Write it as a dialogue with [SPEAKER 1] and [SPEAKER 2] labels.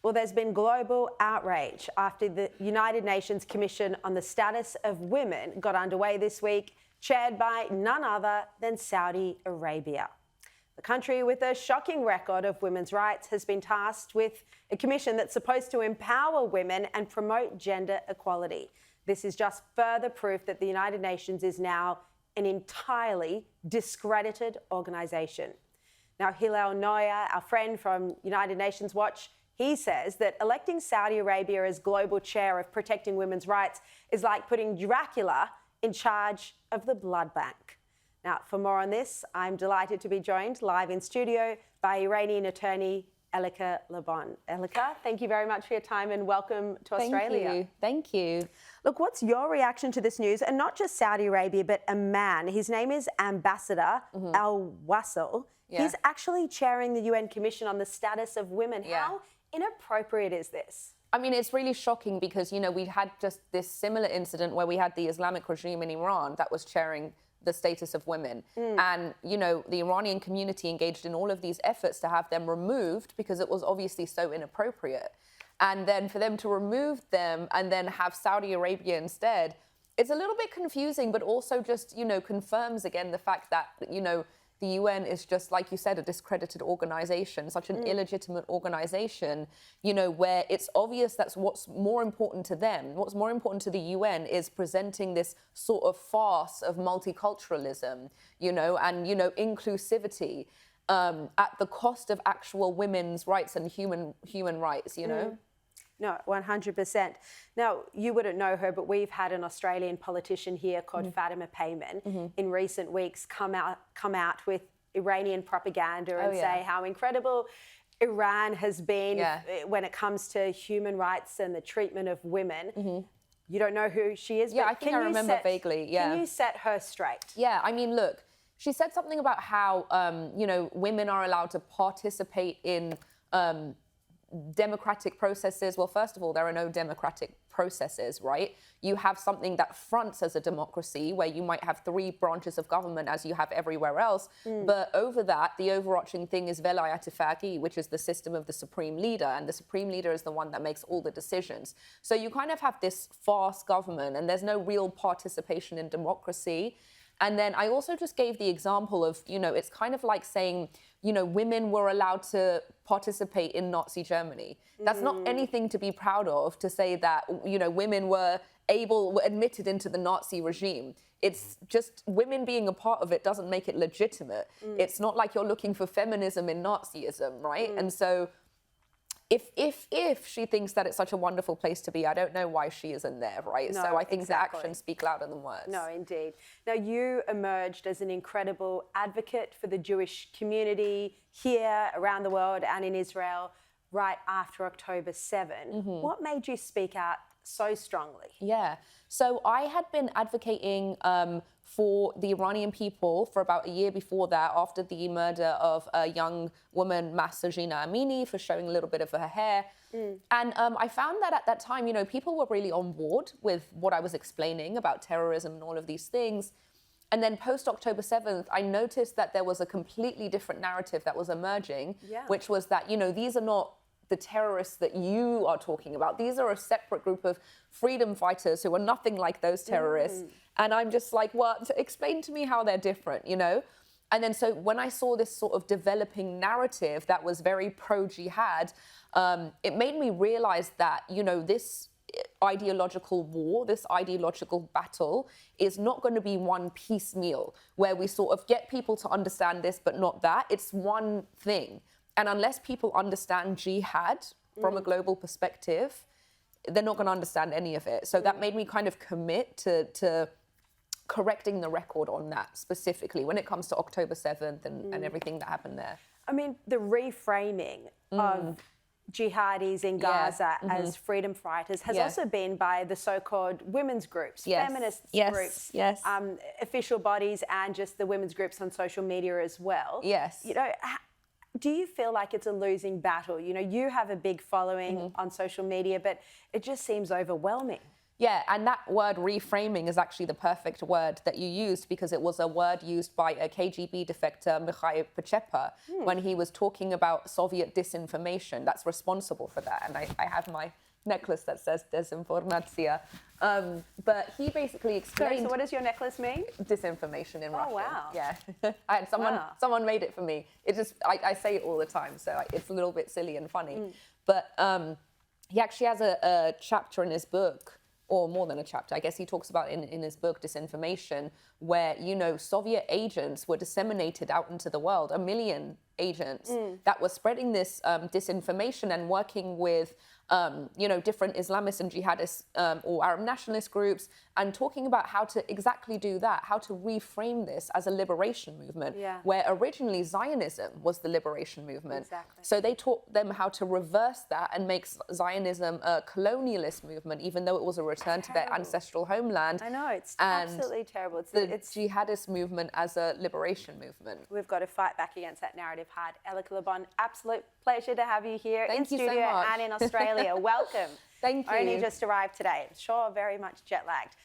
[SPEAKER 1] Well, there's been global outrage after the United Nations Commission on the Status of Women got underway this week, chaired by none other than Saudi Arabia. The country with a shocking record of women's rights has been tasked with a commission that's supposed to empower women and promote gender equality. This is just further proof that the United Nations is now an entirely discredited organisation. Now, Hillel Neuer, our friend from United Nations Watch, he says that electing Saudi Arabia as global chair of protecting women's rights is like putting Dracula in charge of the blood bank. Now, for more on this, I'm delighted to be joined live in studio by Iranian attorney Elica Le Bon. Elica, thank you very much for your time and welcome to Australia.
[SPEAKER 2] Thank you.
[SPEAKER 1] Look, what's your reaction to this news? And not just Saudi Arabia, but a man. His name is Ambassador Al-Wasl.
[SPEAKER 2] Yeah.
[SPEAKER 1] He's actually chairing the UN Commission on the Status of Women.
[SPEAKER 2] Yeah.
[SPEAKER 1] How inappropriate is this?
[SPEAKER 2] I mean, it's really shocking because, you know, we had just this similar incident where we had the Islamic regime in Iran that was chairing the status of women. And, you know, the Iranian community engaged in all of these efforts to have them removed because it was obviously so inappropriate. And then for them to remove them and then have Saudi Arabia instead, it's a little bit confusing, but also just, you know, confirms again the fact that, you know, the UN is just, like you said, a discredited organization, such an illegitimate organization, you know, where it's obvious that's what's more important to them. What's more important to the UN is presenting this sort of farce of multiculturalism, you know, and, you know, inclusivity at the cost of actual women's rights and human rights, you know?
[SPEAKER 1] No, 100%. Now, you wouldn't know her, but we've had an Australian politician here called Fatima Payman in recent weeks come out with Iranian propaganda and say how incredible Iran has been when it comes to human rights and the treatment of women. You don't know who she is,
[SPEAKER 2] Yeah,
[SPEAKER 1] but
[SPEAKER 2] I think I remember vaguely, yeah.
[SPEAKER 1] Can you set her straight?
[SPEAKER 2] Yeah, I mean, look, she said something about how, you know, women are allowed to participate in democratic processes. Well, first of all, there are no democratic processes, right? You have something that fronts as a democracy where you might have 3 branches of government as you have everywhere else. But over that, the overarching thing is velayat faqih, which is the system of the supreme leader. And the supreme leader is the one that makes all the decisions. So you kind of have this farce government and there's no real participation in democracy. And then I also just gave the example of, you know, it's kind of like saying, you know, women were allowed to participate in Nazi Germany. That's not anything to be proud of, to say that, you know, women were admitted into the Nazi regime. It's just women being a part of it doesn't make it legitimate. It's not like you're looking for feminism in Nazism, right? And so if she thinks that it's such a wonderful place to be, I don't know why she isn't there, right?
[SPEAKER 1] No,
[SPEAKER 2] so I think the actions speak louder than words.
[SPEAKER 1] No, indeed. Now, you emerged as an incredible advocate for the Jewish community here, around the world, and in Israel right after October 7. What made you speak out so strongly?
[SPEAKER 2] Yeah. So I had been advocating for the Iranian people for about a year before that, after the murder of a young woman, Mahsa Jina Amini, for showing a little bit of her hair. And I found that at that time, you know, people were really on board with what I was explaining about terrorism and all of these things. And then post-October 7th, I noticed that there was a completely different narrative that was emerging, which was that, you know, these are not the terrorists that you are talking about. These are a separate group of freedom fighters who are nothing like those terrorists. And I'm just like, well, explain to me how they're different, you know? And then so when I saw this sort of developing narrative that was very pro-jihad, it made me realize that, you know, this ideological war, this ideological battle is not going to be one piecemeal where we sort of get people to understand this, but not that. It's one thing. And unless people understand jihad from a global perspective, they're not going to understand any of it. So that made me kind of commit to correcting the record on that specifically when it comes to October 7th and everything that happened there.
[SPEAKER 1] I mean, the reframing of jihadis in Gaza as freedom fighters has also been by the so-called women's groups, feminist groups, official bodies, and just the women's groups on social media as well. You know, do you feel like it's a losing battle? You know, you have a big following on social media, but it just seems overwhelming.
[SPEAKER 2] Yeah, and that word reframing is actually the perfect word that you used because it was a word used by a KGB defector, Mikhail Pachepa, when he was talking about Soviet disinformation. That's responsible for that. And I have my necklace that says desinformacja. But he basically explained...
[SPEAKER 1] So what does your necklace mean?
[SPEAKER 2] Disinformation in Russian.
[SPEAKER 1] Oh, wow.
[SPEAKER 2] Yeah. I had someone made it for me. It just, I say it all the time, so it's a little bit silly and funny. But he actually has a chapter in his book, or more than a chapter, I guess he talks about in his book, Disinformation, where, you know, Soviet agents were disseminated out into the world, 1 million agents that were spreading this disinformation and working with, you know, different Islamist and jihadist or Arab nationalist groups and talking about how to exactly do that, how to reframe this as a liberation movement, where originally Zionism was the liberation movement.
[SPEAKER 1] Exactly.
[SPEAKER 2] So they taught them how to reverse that and make Zionism a colonialist movement, even though it was a return to their ancestral homeland.
[SPEAKER 1] I know, it's
[SPEAKER 2] and
[SPEAKER 1] absolutely terrible.
[SPEAKER 2] It's jihadist movement as a liberation movement.
[SPEAKER 1] We've got to fight back against that narrative hard. Elica Le Bon, absolute pleasure to have you here in
[SPEAKER 2] Thank you
[SPEAKER 1] studio
[SPEAKER 2] so much.
[SPEAKER 1] and in Australia. Welcome.
[SPEAKER 2] Thank you.
[SPEAKER 1] Only just arrived today. Sure, very much jet lagged.